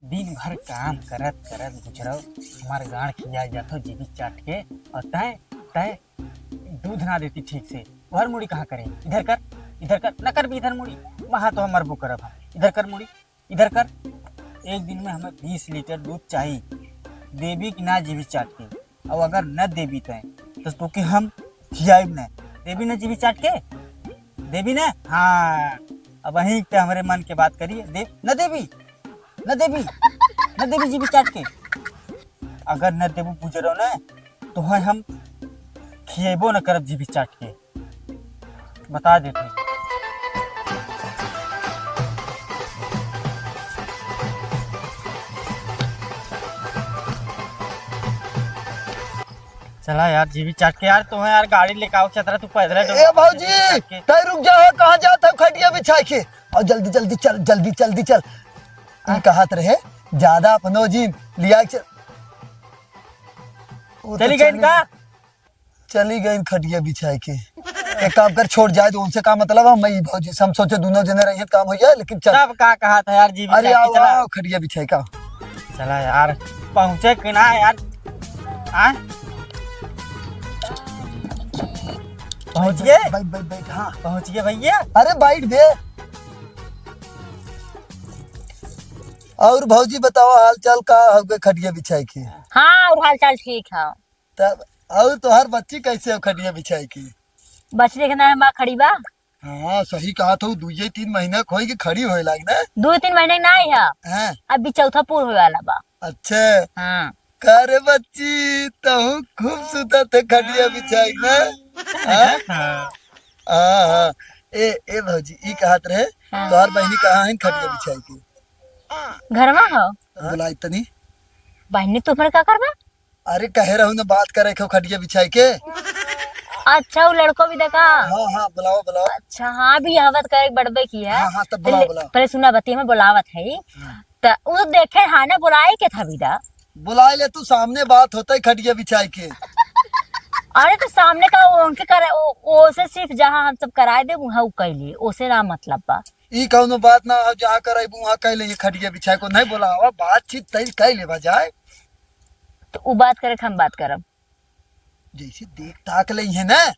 दिन भर काम करत करत गुजरो हमार गाड़ खिया जातो जीवी चाट के और तय तय दूध ना देती ठीक से। और मुड़ी कहाँ करे? इधर कर न कर भी इधर मुड़ी वहाँ तो हम मरबो करब। हम इधर कर मुड़ी इधर कर। एक दिन में हमें 20 लीटर दूध चाहिए, देवी की ना जीवी चाट के। और अगर न देवी तो तोके हम खियाब न देवी न जीवी चाट के देवी न। हाँ अब वहीं पे हमारे मन के बात करिए। न देवी जीवी चाट के। अगर न देबू पूछो न तो है हम खिएबो न करब जीवी चाट के, बता देते। चला यार जीवी चाट के यार। तुम्हें यार गाड़ी लेके आओ चतरा, तू पैदल ए भौजी कहीं रुक जाओ, कहाँ जाता है खटिया बिछा के? और जल्दी जल्दी चल। कहत रहे ज्यादा अपनो जी लिया चली गई का? चली गई खटिया बिछा के। एक काम कर, छोड़ जाए तो उनसे का मतलब है? मैं भौजी हम सोचे दोनों जने रहिए काम हो जाए, लेकिन चल। सब का कहा था यार जीवी अरे चाट के चला। आओ खटिया बिछाए का। चला यार पहुंचे कि ना यार? पहुंच गए? बैठ हाँ पहुंच गए भैया। अरे बैठ दे। और भौजी बताओ हाल चाल का हो गए खटिया बिछाई की? हाँ और हाल चाल ठीक है। तब और तोहर बच्ची कैसे हो खटिया बिछाई की? बच देखना है माँ खड़ी बा। हाँ सही कहा तो 2-3 महीना खोई के खड़ी होए लाग ना। 2-3 महीने ना है, हाँ अभी चौथा पूर हो वाला बा। अच्छा हाँ करे बच्ची तो खूब सुता थे खटिया बिछाई ना। हाँ हाँ ए भौजी ई कहत रहे तोहर बहनी कहाँ है खटिया बिछाई की? घर में हो। बुलाई तनी। बहनी तुम्हारे का करबा? अरे कहे रहू ना बात करे खो खटिया बिछाई के। अच्छा वो लड़को भी देखा। हाँ बुलाओ। अच्छा हाँ भी हवत करे बड़बे की है। हाँ तब बुलाओ। पहले सुना बती में बुलावत है तो वो देखे हाँ ना बुलाए के था विदा। बुला ले तू, सामने बात होता है खटिया बिछाई के। अरे तो सामने का वो उनके करे ओसे सिर्फ जहाँ हम सब कराए दे वहाँ कैली ओसे ना मतलब बा। ई कौनो बात ना हो, जहाँ करे वहाँ कह ले खटिया बिछाई को नहीं बुलावा, बातचीत तई कह ले बजाए। तो वो बात करे हम बात करब जैसे देख ताक ले है ना।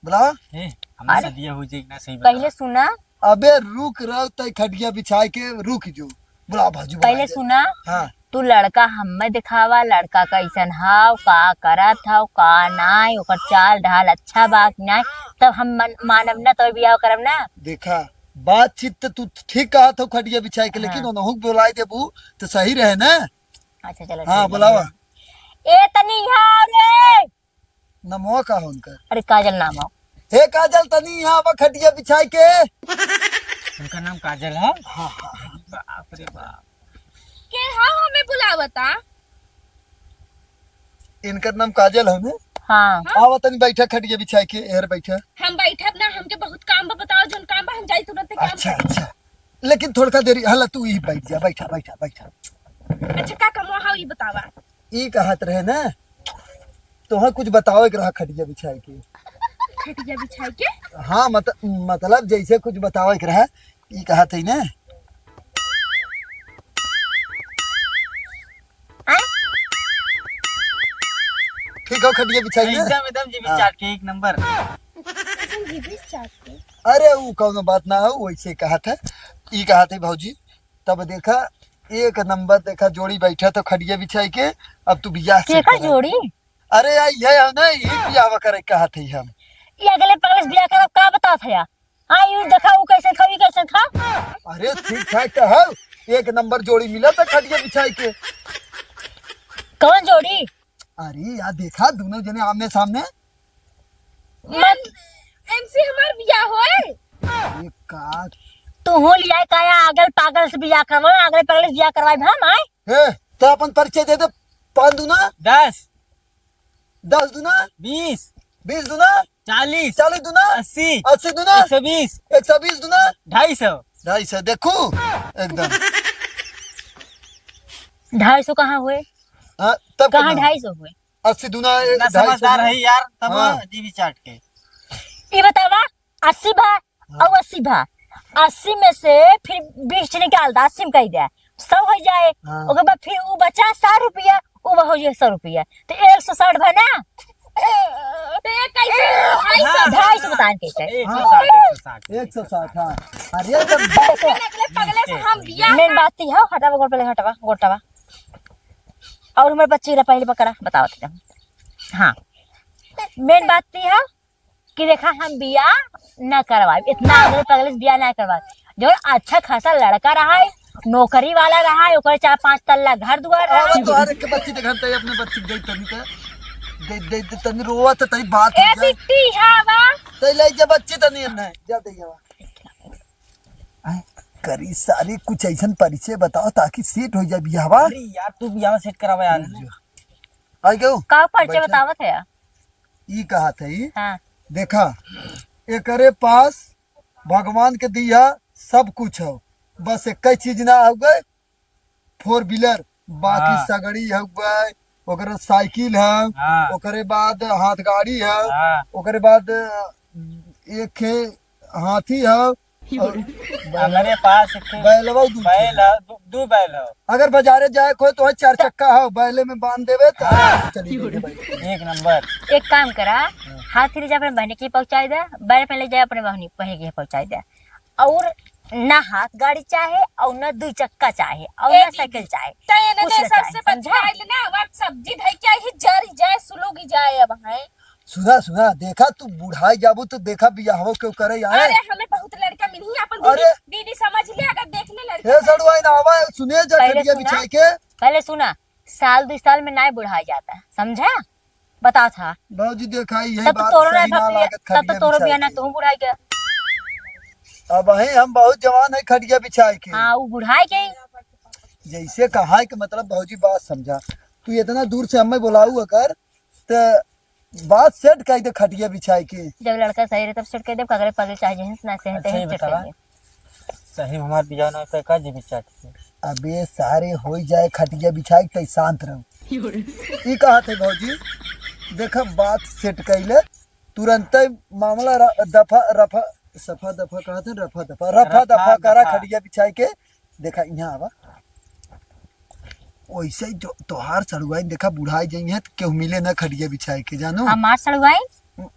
बुलावा हमने सदिया हो जाएगी ना। सही पहले सुना। अबे रुक रहो तई खटिया बिछाई के रुक जो। बुला भाजू पहले सुना। हाँ तू लड़का हमें दिखावा, लड़का कैसन हाव का करत हाव का नाय, ओकर चाल ढाल अच्छा बा कि नाय, तब हम मानब ना तो बियाह करब ना। देखा बातचीत तो तू ठीक कहा था खटिया बिछाई के, लेकिन उन्होंने बुलाई देबू तो सही रहे ना। अच्छा चलो हाँ बुलावा। ए तनी यहाँ रे। नमो का उनका? अरे काजल नाम हो। हे काजल तनी यहाँ पर खटिया बिछाई के। उनका नाम काजल है? हाँ बाप रे बाप। के हाँ हमें बुलावता। इनका नाम काजल है ना? हाँ आवा तनी बैठा खटिया बिछाई के। एर बैठा। हम बैठब ना, हमके बहुत काम बा, बताओ जन काम बा हम जाई तुरंत काम। अच्छा लेकिन थोड़ा देरी हला तू ही बैठ जा। बैठा अच्छा का कमवा हाउ ये बतावा। ई कहत रहे ना तोहा कुछ बताओ एक रहा खटिया बिछाई के। खटिया बिछाई के? हाँ मतलब जैसे कुछ बताओ एक रहा ई कहत है ना। ठीक हो खटिया बिछाई ना? एकदम जीवी चाट के एक नंबर। अरे वो कौनो बात ना हो, वैसे कहा था। ई कहा था भौजी तब देखा एक नंबर देखा जोड़ी बैठा तो खटिया बिछाई के। अब तू बियाह से देखा जोड़ी। अरे ये ना ये बियाह करे कहा थे हम। ये अगले पगले बियाह करब का बता था या? हाँ यू देखा वो कैसे खा, कैसे खा। अरे ठीक ठाक तो है, एक नंबर जोड़ी मिला था खटिया बिछाई के। कौन जोड़ी? अरे यार देखा दोनों जने आमने सामने। मत एमसी हमार बियाह होए। एक का तू हो लिया काया अगल पागल से बियाह करवा, अगले पगले से बियाह करवाए हम आए। हे तो अपन परिचय दे दे। 5 दूना 10 10 दूना 20 20 दूना 40 40 दूना 80 80 दूना 120 120 दूना 250 250। देखू एकदम 250 कहाँ हुए? हाँ, तब कहाँ कितना? 250 हुए? 80 दूना इतना 250 समझदार है यार तब हाँ। जीवी चाट के। ये बतावा 80 भा और 80 भा, 80 में से फिर 20 निकाल दे, 80 में कही दे 100 हो जाए, हाँ। ओके बाद फिर वो बचा 60 रुपया, वो हो जाए 100 रुपया, तो 160 बना। तो ये कैसे 250 250 बतान कैसे 160 160। हाँ अरे जब निकले पगले से हम बिया मेन बात थी। हाँ हटावा गोड़ पहले हटावा गोटावा। और हमारे बच्चे ला पहले पकड़ा बताओ तुम। हाँ मेन बात थी है कि देखा हम बिया न करवाए, इतना अगले पगले से बिया न करवाए। जो अच्छा खासा लड़का रहा है, नौकरी वाला रहा है, ओकर 4-5 तल्ला घर दुआर रहा है। तो हर एक बच्ची देखा तई अपने बच्ची गई तनी के दे तनी रोवा तो तई बात ए हो जाए बिट्टी हावा तई ले जा बच्ची तनी है जा दे जावा आय करी सारी कुछ ऐसन परिचय बताओ ताकि सेट हो जाए बियाहवा। अरे यार तू बियाह सेट करावा यार। आई गयो का परिचय बैठा। बतावत है। ई कहा थई हाँ देखा एकरे पास भगवान के दिया सब कुछ हो, बस एक चीज ना हो गए 4 व्हीलर, बाकी हाँ। सगड़ी हो गए, ओकरे साइकिल है, हाँ। ओकरे बाद हाथ गाड़ी है, हाँ। ओकरे बाद एक खे हाथी है और हमारे पास एक बैलवा दू बैल है, दो बैल है। अगर बाजारे जाए कोई तो 4 चक्का है, बैले में बांध देवे तो चली गई भाई। एक नंबर। एक काम करा, हाथी ले जा अपने बहनी की पहुंचाई दे, बैल पे ले जाए अपने बहनी की पहुंचाई दे। और ना हाथ गाड़ी चाहे और ना 2 चक्का चाहे और ना साइकिल चाहे, तो ये ने कुछ ना सबसे चाहे, समझा? बचाइल ना वक्त सब्जी धई क्या ही जरी जाए सुलोगी जाए अब है। सुना देखा तू बुढ़ाई जाबू तो देखा बियाहो क्यों करे आए। अरे हमें बहुत लड़का मिली अपन अरे! दीदी समझ ले अगर देख ले लड़का। हे सड़ुआई ना आवा सुने जा पहले खटिया सुना। बिछाई के। पहले सुना, साल 2 साल में ना बुढ़ा जाता, समझा? बता था बाबूजी देखा यही तब तो बात तोरो सही ना ना लागत तब तो खटिया तोरो बिया बिछाई ना के। तू बुढ़ाई के। अब है हम बहुत जवान है खटिया बिछाई के। हाँ वो बुढ़ाई के। जैसे कहा है कि मतलब बाबूजी बात समझा, तू इतना दूर से हमें बुलाऊ अगर तो बात सेट कर दे खटिया बिछाई के। जब लड़का सही रहे तब सेट कर दे, कगरे पगले चाहे जहन ना से अच्छा, ये सेट बतावा। कर दे। सही में हमार बियाह ना का जीवित चाट से। अबे सारे हो जाए खटिया बिछाई के शांत रहो। ई कहा थे बाबूजी देखा बात सेट कैले तुरंत मामला दफा रफा सफा दफा कहा थे रफा दफा करा दफा। खटिया बिछाई के। देखा यहाँ आवा वैसे ही जो तोहार सड़ुआई देखा बुढ़ाई जाइए तो केहू मिले ना खटिया बिछाई के जानो। हाँ मार सड़ुआई।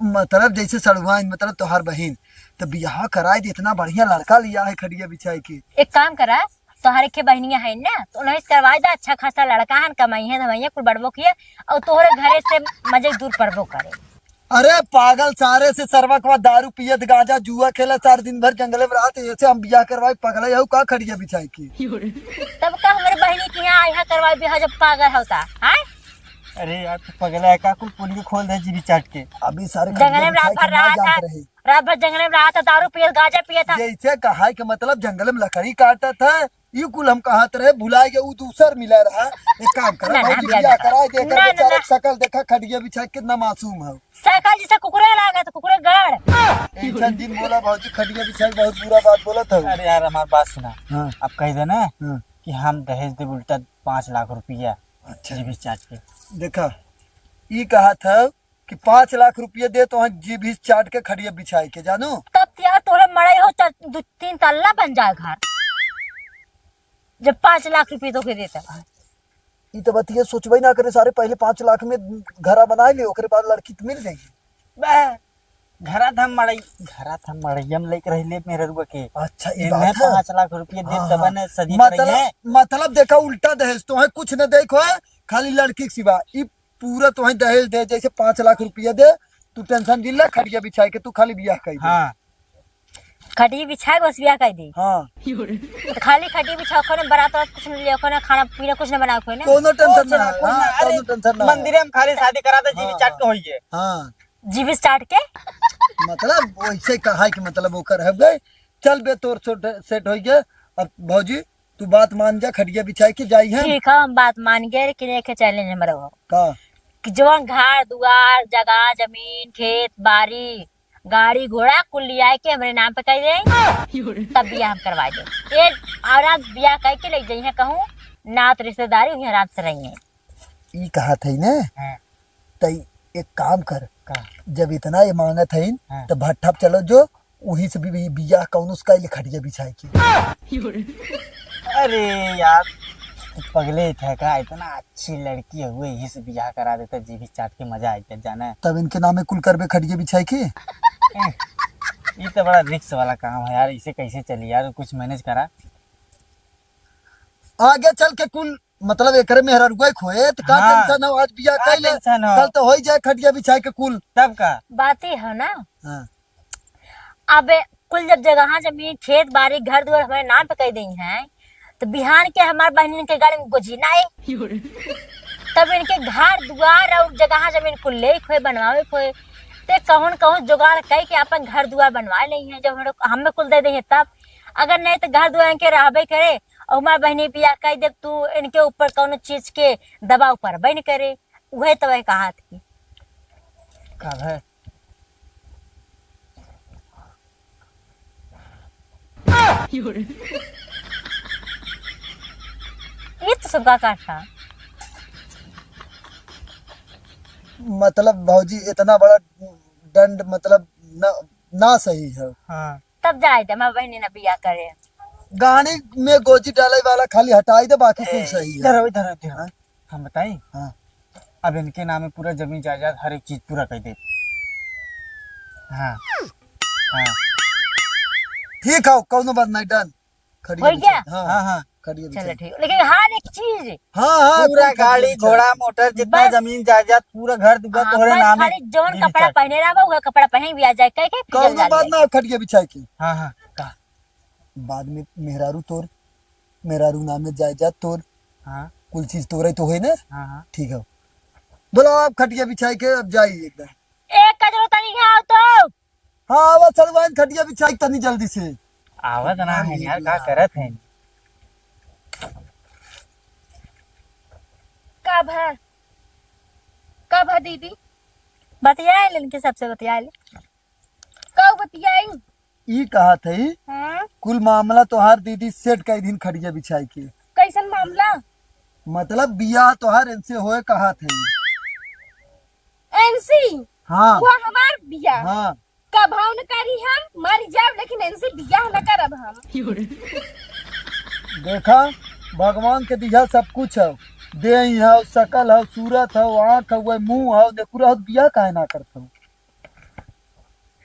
मतलब जैसे सड़ुआई मतलब तोहार बहन तो बियाह कराए दे इतना बढ़िया लड़का लिया है खटिया बिछाई के। एक काम करा, तोहरे के बहनिया है ना तो उन्हें करवा दे, अच्छा खासा लड़का है, कमाई है धमाइया कुल बड़बो किए और तोहरे घरे से मजे दूर पड़बो करे। अरे पागल सारे से सरवा के बाद दारू पियत गांजा जुआ खेला 4 दिन भर जंगले में रहते ऐसे हम बियाह करवाए पगला यहू का खटिया बिछाई की। तब का हमारे बहनी के यहाँ यहाँ करवा बिहा जब पागल होता है। अरे यार तू पगला है का कुल पुलियो खोल दे जीवित चाट के। अभी सारे जंगल में खटिया रात बिछाई भर के ना रहा था, जानते रहे। रात भर जंगल में रहा था, दारू पिया गांजा पिया था। जैसे कहा है कि मतलब जंगल में लकड़ी काटता था यू कुल हम कहत रहे भुला गए वो दूसर मिला रहा। एक काम करा ना, ना, भाई बिया बियाह बिया। कराए दे ना, ना, बेचारा ना। शकल देखा खटिया बिछाई कितना मासूम है। साइकिल जैसा कुकुरे लगा तो कुकुरे गड़। ऐसा दिन बोला भाजी खटिया बिछाई बहुत बुरा बात बोला था। अरे यार हमारी बात सुना। हाँ अब कह देना हाँ कि हम दहेज दे उल्टा 5 लाख रुपया अच्छा जीवित चाट के। देखा ये कहा था कि 5 लाख रुपये दे तो जी भी चाट के खड़िया बिछाई के जानो। तब यार तोरे मड़ाई हो 2-3 तल्ला बन जाए घर, जब 5 लाख रुपए तो के देता। ये तो बतिया सोचबे ना करे सारे पहले 5 लाख में घरा बना ले ओकरे बाद लड़की तो मिल जाएगी। बे घरात हम मड़ैयम लेके रहले मेरे रुआ के। अच्छा ये इन्हें बात है। 5 लाख रुपये दे हाँ, तब हाँ। ने सदी करई है। मतलब देखा उल्टा दहेज तो है कुछ न देखो है खाली लड़की के सिवा ये पूरा तो है दहेज दे जैसे 5 लाख रुपया दे तू टेंशन दिला खड़िया बिछाई के तू खाली बियाह कर दे। हाँ खटी बिछा के बस बिया कर दी। हाँ तो खाली खटी बिछा खाने बारात वारात कुछ नहीं लिया, खाना खाना पीना कुछ नहीं बना कोई ना। कोनो टेंशन ना है। अरे हाँ, कोनो टेंशन ना है। मंदिर में खाली शादी करा दे जीवित हाँ, चाट के होइए। हाँ जीवी स्टार्ट के मतलब वैसे कहा है कि मतलब ओकर है गए चल बे तोर सेट हो गया। अब भौजी तू बात मान जा खड़िया बिछाई के जाई है ठीक है, हम बात मान गए लेकिन एक चैलेंज हमारा हो का। कि जवन घर दुआर जगह जमीन खेत बाड़ी गाड़ी घोड़ा कुल लिया के हमारे नाम पे कर दे, तब बिया हम करवा दे। ये और बिया कह के ले जाइए कहूँ ना तो रिश्तेदारी वहीं आराम से रही ई कहा थई ने हाँ। तई एक काम कर का जब इतना ये मांगत है हाँ। तो भट्ठा पे चलो जो वहीं से भी बियाह कौन उसका ले खड़िया बिछाई की। अरे यार पगले थे का, इतना अच्छी लड़की हुए यही से बियाह करा देता, जीभी चाट के मजा आएगा जाना है। तब इनके नामे कुल करबे खटिया बिछाई के। ये तो बड़ा रिक्स वाला काम है यार, इसे कैसे चली यार, कुछ मैनेज करा। आगे चल के कुल मतलब एकरे में हररुआ खोए तो का हाँ। टेंशन हो, आज बियाह का कैले टेंशन हो? कल तो हो ही जाए खटिया बिछाई के कुल। तब का बात ही है ना। हाँ। अब कुल जब जगह जमीन खेत बाड़ी घर द्वार हमारे नाम पे कह दी है, तो बिहान के हमारे बहन के गाड़ी में गोजीना है, तब इनके घर द्वार और जगह जमीन कुल ले खोए बनवावे खोए, ते कहून कहून जुगाड़ कह के अपन घर द्वार बनवा ले हैं। जब हमें कुल दे दे तब, अगर नहीं तो घर द्वार इनके रहबे करे और हमारे बहनी बियाह कह दे तू इनके ऊपर कौन चीज के दबाव पर बन करे, वह तो वह कहा थी। कब है ये तो सबका का था। मतलब भौजी इतना बड़ा दंड मतलब ना सही है। हाँ तब जाए थे हमारे बहनी ने बियाह करे। गाड़ी में गोजी डाले वाला खाली हटाई दे, बाकी कुल सही है। इधर आओ, इधर आओ, इधर आओ। हम बताई हाँ। अब इनके नाम में पूरा जमीन जायदाद हर एक चीज पूरा कर दे। हाँ हाँ ठीक है, कौनो बात नहीं, डन। खड़िया हो गया? बिछाई। हाँ हाँ हाँ खड़िया चलो बिछाई। ठीक, लेकिन हर एक चीज हाँ हाँ पूरा कुल खड़िया गाड़ी बिछाई। घोड़ा मोटर जितना बस। जमीन जायदाद पूरा घर दुआर हाँ, तोहरे बस नाम है। खाली जौन बीवी कपड़ा चाट। पहने रहा वह कपड़ा पहन भी आ जाए कह के फिर कौनो जा बात ले। ना खड़िया बिछाई की। हाँ हाँ कहा बाद में मेहरारू तोर, मेहरारू नाम में जायदाद तोर, हाँ कुल चीज तोरे तो है ना। हाँ हाँ ठीक है, बोलो आप खटिया बिछाई के अब जाइए एकदम। एक कजरो तनी है तो हाँ आवा चलवाइन खटिया बिछाई तनी जल्दी से। आवत ना है यार, का करत है। कब है कब है दीदी? बतियाए ले इनके सबसे बतियाए ले। कब बतियाई? ई कहा थी हाँ कुल मामला तोहार दीदी सेट कई दिन खटिया बिछाई के, कैसन मामला? मतलब बियाह तोहार इनसे होए कहा थे। एनसी हाँ वो हमार बिया हाँ कब हम न करी, हम मर जाब लेकिन एनसी बियाह न करब हम। देखा भगवान के दिया सब कुछ है, देह है, शकल है, सूरत है, आँख है, मुंह है, नेकुरा है, बियाह काहे ना करता हूँ।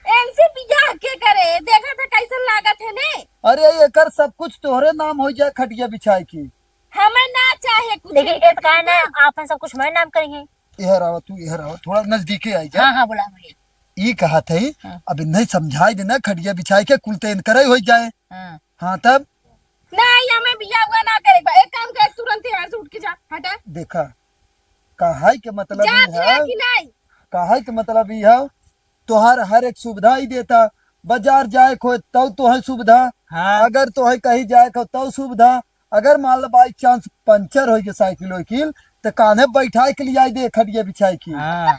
एनसी बियाह के करे, देखा था कैसन लागत है ने। अरे एकर सब कुछ तोहरे नाम हो जाए खटिया बिछाई की। हमें ना चाहे कुछ। लेकिन एक कहा ना आप सब कुछ मेरे नाम करेंगे। इहर आवा तू, इहर आवा, थोड़ा नजदीके आई जा। हाँ हाँ बोला भाई। ई कहा थे हाँ। अब नहीं समझाई देना खटिया बिछाई के कुल तेन करे हो जाए। हाँ हाँ तब नहीं हमें बियाह हुआ ना करे। एक काम कर, तुरंत यहाँ से उठ के जा, हटा। देखा कहा के मतलब जा ई है, कि नहीं? कहा के मतलब ई है तोहार हर एक सुविधा ही देता। बाजार जाए को तब तो है सुविधा, हाँ अगर तो है कहीं जाए को तब सुविधा, अगर मान लो बाई चांस पंचर हो गया साइकिल वाइकिल तो कान्हे बैठाए के लिए आई दे खटिया बिछाई की। हाँ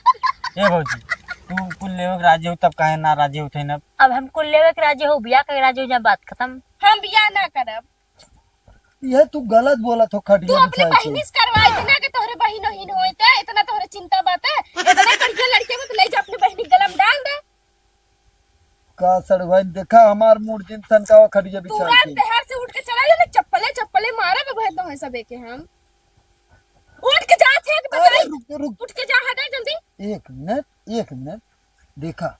ये भौजी तू कुल लेवे के राजी हो तब काहे ना राजी होते न। अब हम कुल लेवे के राजी हो बियाह के राजी हो जब बात खत्म। हम बियाह ना करब। यह तू गलत बोला तो तू खटिया अपनी बिछाई बहिनी की। से करवाई थी ना कि तोहरे बहिन वहिन होए थे, इतना तोहरे चिंता बात है। इतने बढ़िया लड़के में तो ले जा अपनी बहिनी गलम डाल दे। का सड़वाइन देखा हमार मूड जिन सन का खटिया बिछाई तुरंत की। शहर से उठ के चला जा, चप्पले चप्पले मारे में भय तो है सबे के। हम उठ के जा थे अरे बताई, रुक रुक उठ के जा, हटा जल्दी। एक मिनट देखा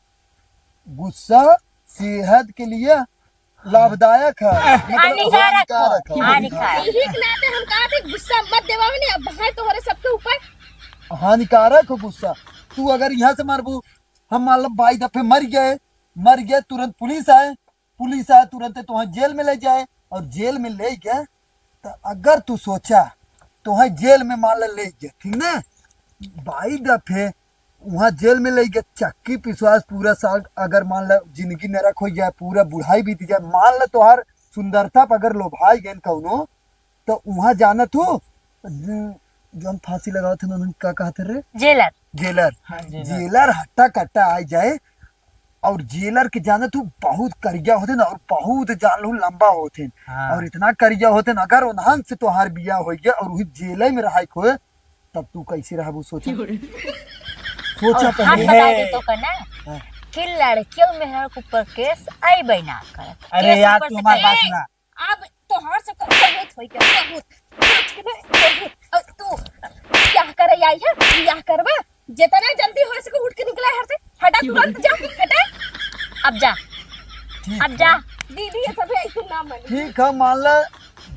गुस्सा सेहत के लिए लाभदायक है, मतलब हानिकारक हो, हानिकारक है। हानिकारक। यही के नाते हम कहा थे गुस्सा मत देवावे नहीं। अब भाई तोहरे सबके ऊपर हानिकारक हो गुस्सा। तू अगर यहाँ से मारबू, हम मान लो 22 दफे मर गए तुरंत पुलिस आए तुरंत तुम्हें जेल में ले जाए, और जेल में ले गए तो अगर तू सोचा तुम्हें जेल में मान ले गए, ठीक ना, 22 दफे वहाँ जेल में ले गए, चक्की पिसवास पूरा साल, अगर मान लो जिंदगी नरक हो जाए, पूरा बुढ़ाई बीत जाए, मान लो तोहार सुंदरता पर अगर लोभाई गए कौनो, तो वहाँ जाना तू जो हम फांसी लगाओ थे उन्होंने क्या कहते रे, जेलर। जेलर। हाँ, जेलर हट्टा कट्टा आ जाए, और जेलर के जाने तू बहुत करिया होते ना, और बहुत जान लो लंबा होते, हाँ। और इतना करिया होते ना, अगर उन्हन से तोहार बिया हो गया और वही जेल में रहा खोए, तब तू कैसे रहबू सोचा और हाथ पहले। बता दे तो कहना हाँ। कि लड़कियों में हर ऊपर केस आई बना कर। अरे यार तू हमारी बात सुना। अब तो तोहार से बहुत होई के बहुत और तू क्या करे आई है क्या करबा जितना जल्दी हो सके उठ के निकला घर से हटा तुरंत जा हटा अब जा ठीक अब जा दीदी ये सब ऐसे ना मन ठीक है, मान ल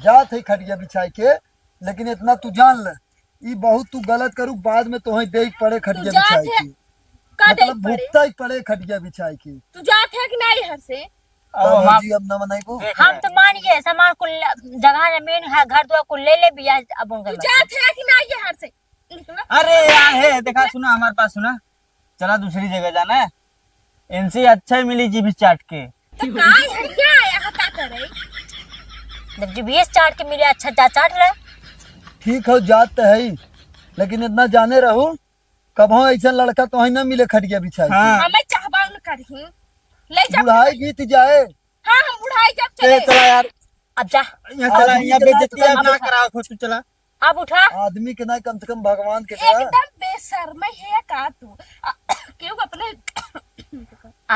जात है खटिया बिछाई के, लेकिन इतना तू जान ल ई बहुत तू गलत करू, बाद में तोहे देख पड़े खटिया जात बिछाई है, की, का देख मतलब पड़े भुगता ही पड़े खटिया बिछाई की। तू जात है कि नहीं घर से अब हम जी अब न मनाई को हम तो मान गए सामान कुल जगह जमीन है घर द्वार कुल ले बिया अब उनका तू जात है कि नहीं ये घर से निकला अरे यार है देखा सुना हमारे पास सुना, चला दूसरी जगह जाना है, इनसे अच्छा ही मिली जीभी चाट के। तो काय है क्या यहाँ का करे जब जी 20 चाट के मिले अच्छा जा चाट ले। ठीक है, जात तो है ही, लेकिन इतना जाने रहू कबो ऐसा लड़का तो न मिले खटिया बिछाई के। हाँ हमें चाहबा न करही ले जा बुढ़ाई बीत जाए हाँ हम बुढ़ाई जब चला चले चला यार, अब जा यहाँ चला, यहाँ बेइज्जती अब ना अब- कराओ खुद तू चला। अब उठा आदमी के ना कम से कम भगवान के दया। एकदम बेशर्म है का तू क्यों अपने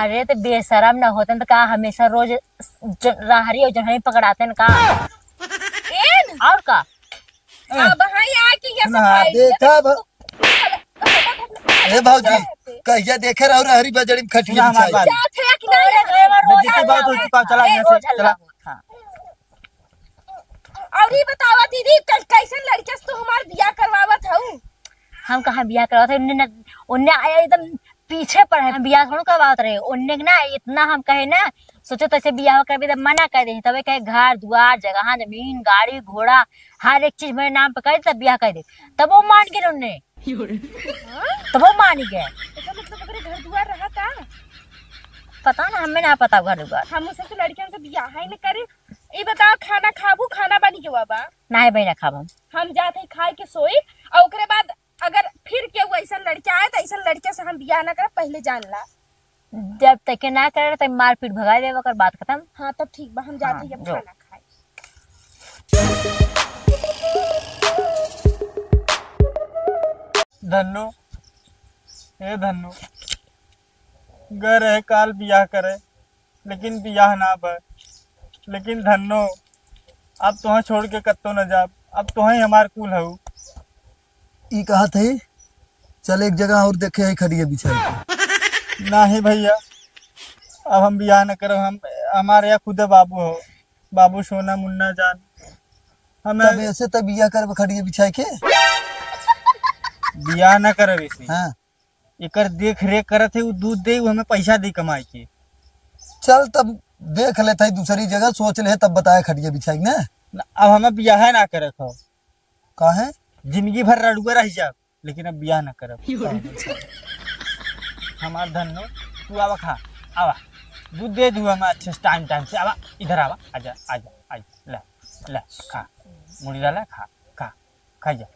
अरे तो बेशरम ना होते तो का हमेशा रोज राहरी और जहरी पकड़ाते न का एन और का अब हां आ कि ये सुना, सफाई देखा ए भौजी कहिया देखे रहो हरी बजड़ी में खटिया सुना हमारी बिछाई बात। जात है कि नहीं घर में रोज बेइज्जती बहुत हो चुका, चला यहाँ से चला। हाँ। और ये बतावा दीदी कैसन लड़के से तू हमार बियाह करवावत हूँ हम कहाँ बियाह करवा थे उनने आया एकदम पीछे पर है बियाह थोड़ा करवाते रहे उनने ना इतना हम कहे ना सोचे तैसे बियाह कर तो मना कर दे तबे कहे घर द्वार जगह जमीन गाड़ी घोड़ा हर एक चीज मेरे नाम पे कर दे तब बियाह कर दे तब वो मान गए उनने तब वो मान गए इसका मतलब अगर घर दुआर रहा था पता ना हमें ना पता घर द्वार हम उससे लड़कियों से बियाह ही न करे ये बताओ खाना खाबू खाना बनी के बाबा ना है बहना खाब हम जाते ही खाए के सोई और ओकरे बाद अगर फिर के वो ऐसा लड़के आए तो ऐसा लड़के से हम बियाह ना करे पहले जान ला जब तक के ना करे तब मार पीट भगा दे कर बात खत्म हाँ तब ठीक बा हम जाते ही अब जो। खाना खाए धन्नो ए धन्नो घर है काल बियाह करे लेकिन बियाह ना बर, लेकिन धन्नो अब तुह छोड़ के कत्तो न जाब, अब तुह हमार कुल हऊ। ई कहा थे चल एक जगह और देखे है खटिया बिछाई के। नहीं भैया अब हम बियाह न करो, हम हमारे यहाँ खुद बाबू हो, बाबू सोना मुन्ना जान हमें तब ऐसे तब बिया कर खटिया बिछाई के। बियाह न करे वैसे हाँ एकर देख रेख करत है, उ दूध दे उ हमें पैसा दे कमाई के। चल तब देख लेते है दूसरी जगह सोच ले तब बताए खटिया बिछाई ना। अब हमें बियाह ना करे खो, का है जिंदगी भर रड़ुआ रह जाब, लेकिन अब बियाह न करब। हमार धन्नो तू आवा खा, आवा दूध दे दू हमें अच्छे से टाइम टाइम से, आवा इधर आवा, आजा आजा आजा, ले ले खा मुड़ी डाला खा खा खा जा।